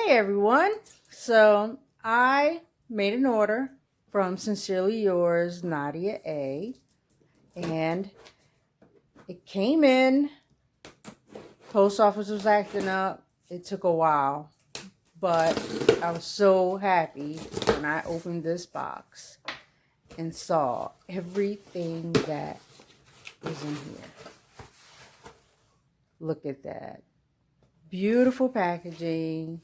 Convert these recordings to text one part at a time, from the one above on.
Hey everyone, so I made an order from Sincerely Yours, Nadia A, and it came in. Post office was acting up. It took a while, but I was so happy when I opened this box and saw everything that was in here. Look at that. Beautiful packaging.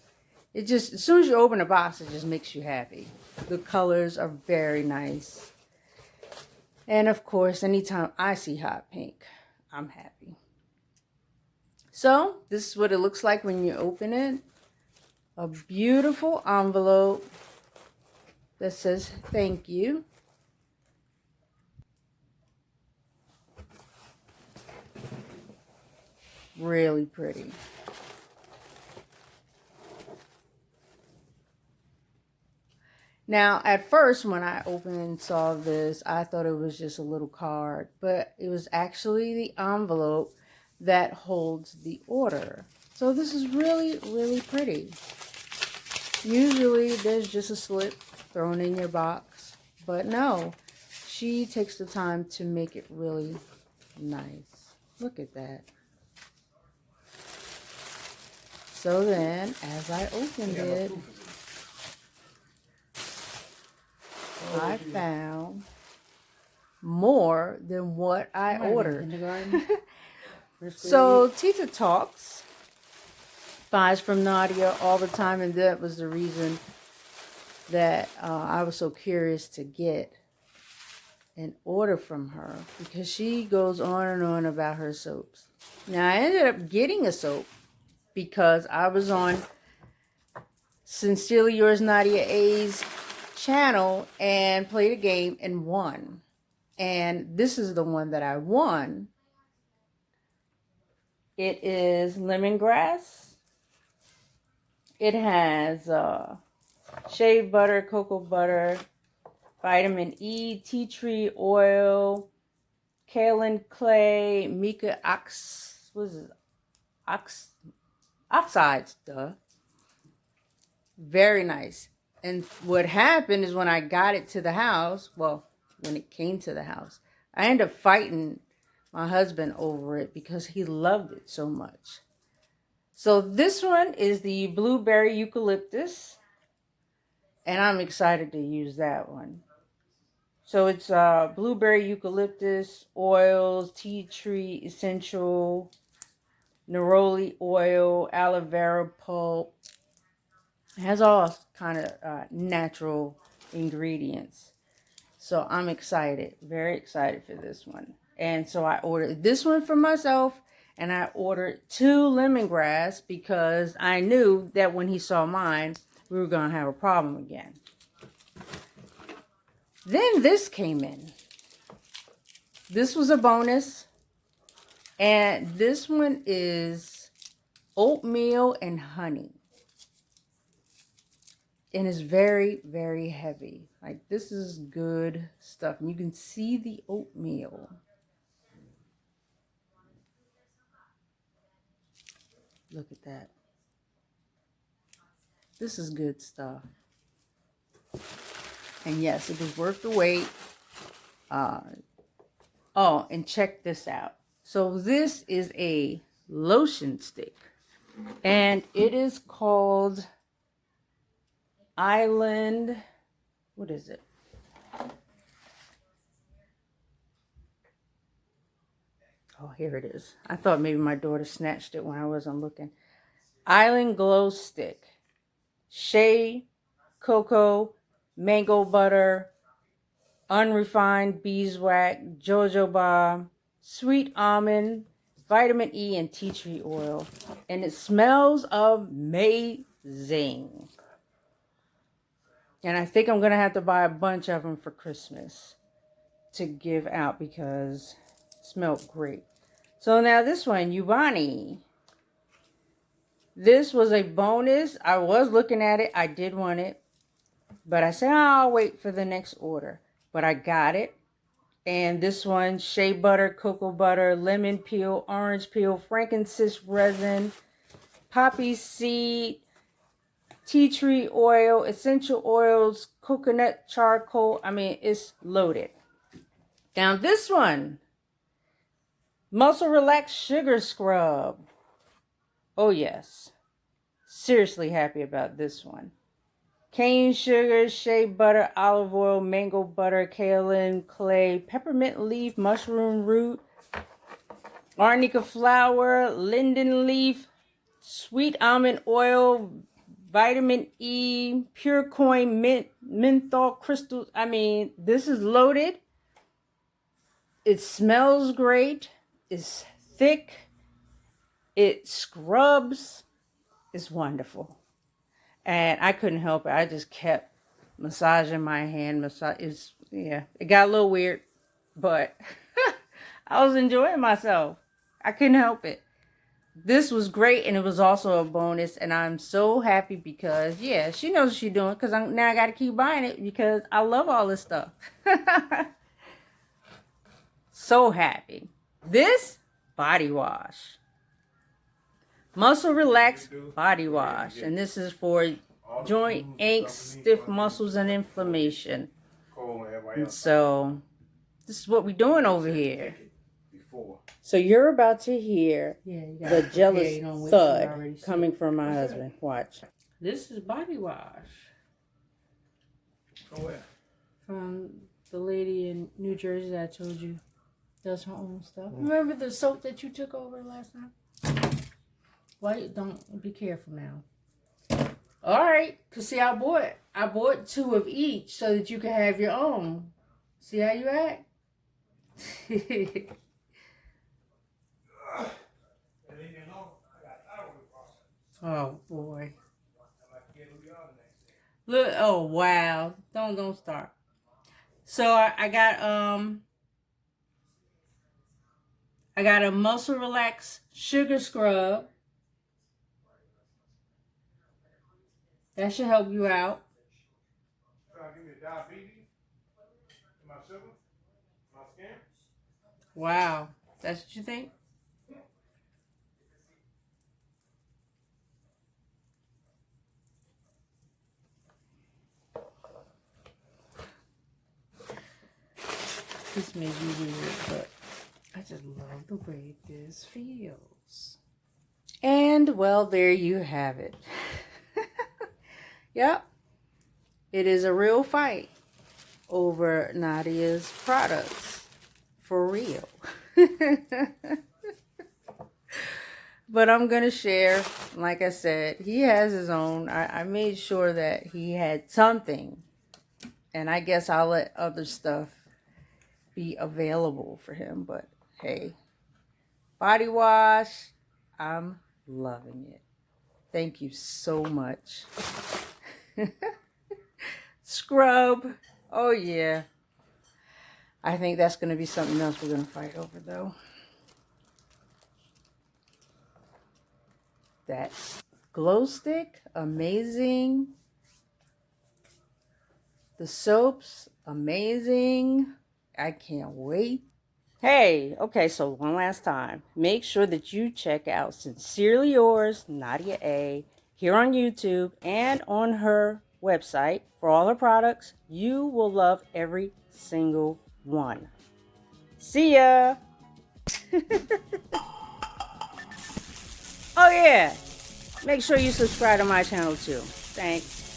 It just, as soon as you open a box, it just makes you happy. The colors are very nice. And of course, anytime I see hot pink, I'm happy. So, this is what it looks like when you open it. A beautiful envelope that says thank you. Really pretty. Now, at first, when I opened and saw this, I thought it was just a little card, but it was actually the envelope that holds the order. So this is really, really pretty. Usually, there's just a slip thrown in your box, but no, she takes the time to make it really nice. Look at that. So then, as I opened it, I found more than what I ordered. So Tita Talks buys from Nadia all the time, and that was the reason that I was so curious to get an order from her, because she goes on and on about her soaps. Now, I ended up getting a soap because I was on Sincerely Yours Nadia A's channel and played a game and won. And this is the one that I won. It is lemongrass. It has shea butter, cocoa butter, vitamin E, tea tree oil, kaolin clay, mica oxides, Very nice. And what happened is when I got it to the house, well, when it came to the house, I ended up fighting my husband over it because he loved it so much. So this one is the blueberry eucalyptus, and I'm excited to use that one. So it's blueberry eucalyptus oils, tea tree essential, neroli oil, aloe vera pulp. It has all kind of natural ingredients. So I'm excited, very excited for this one. And so I ordered this one for myself, and I ordered 2 lemongrass because I knew that when he saw mine, we were going to have a problem again. Then this came in. This was a bonus. And this one is oatmeal and honey. And it's very, very heavy. Like, this is good stuff. And you can see the oatmeal. Look at that. This is good stuff. And yes, it was worth the wait. Oh, and check this out. So this is a lotion stick. And it is called Island. What is it? Oh, here it is. I thought maybe my daughter snatched it when I wasn't looking. Island Glow Stick. Shea, cocoa, mango butter, unrefined beeswax, jojoba, sweet almond, vitamin E, and tea tree oil. And it smells amazing. And I think I'm going to have to buy a bunch of them for Christmas to give out because it smelled great. So now this one, Ubani. This was a bonus. I was looking at it. I did want it. But I said, oh, I'll wait for the next order. But I got it. And this one, shea butter, cocoa butter, lemon peel, orange peel, frankincense resin, poppy seed, tea tree oil, essential oils, coconut charcoal. I mean, it's loaded. Now this one, Muscle Relax Sugar Scrub. Oh yes. Seriously happy about this one. Cane sugar, shea butter, olive oil, mango butter, kaolin clay, peppermint leaf, mushroom root, arnica flower, linden leaf, sweet almond oil, vitamin E, pure coin mint, menthol crystals. I mean, this is loaded. It smells great. It's thick. It scrubs. It's wonderful. And I couldn't help it. I just kept massaging my hand. It got a little weird, but I was enjoying myself. I couldn't help it. This was great, and it was also a bonus, and I'm so happy because, yeah, she knows what she's doing, because now I got to keep buying it because I love all this stuff. So happy. This body wash. Muscle Relax Body Wash, and this is for joint aches, stiff muscles, and inflammation. And so, this is what we're doing over here. So you're about to hear the jealous thud coming from my husband. Watch. This is body wash. From where? From the lady in New Jersey that I told you does her own stuff. Remember the soap that you took over last time? Why don't be careful now. All right, cause see, I bought 2 of each so that you can have your own. See how you act? Oh boy. Look, oh wow. Don't start. So I got a Muscle Relax Sugar Scrub. That should help you out. Trying to give me diabetes? My sugar? My skin? Wow. That's what you think? This may be weird, but I just love the way this feels. And, well, there you have it. Yep. It is a real fight over Nadia's products. For real. But I'm going to share. Like I said, he has his own. I made sure that he had something. And I guess I'll let other stuff be available for him. But, hey. Body wash. I'm loving it. Thank you so much. Scrub. Oh, yeah. I think that's going to be something else we're going to fight over, though. That glow stick, amazing. The soaps, amazing. I can't wait. Hey, okay, so one last time. Make sure that you check out Sincerely Yours, Nadia A, here on YouTube and on her website for all her products. You will love every single one. See ya! Oh yeah, make sure you subscribe to my channel too. Thanks.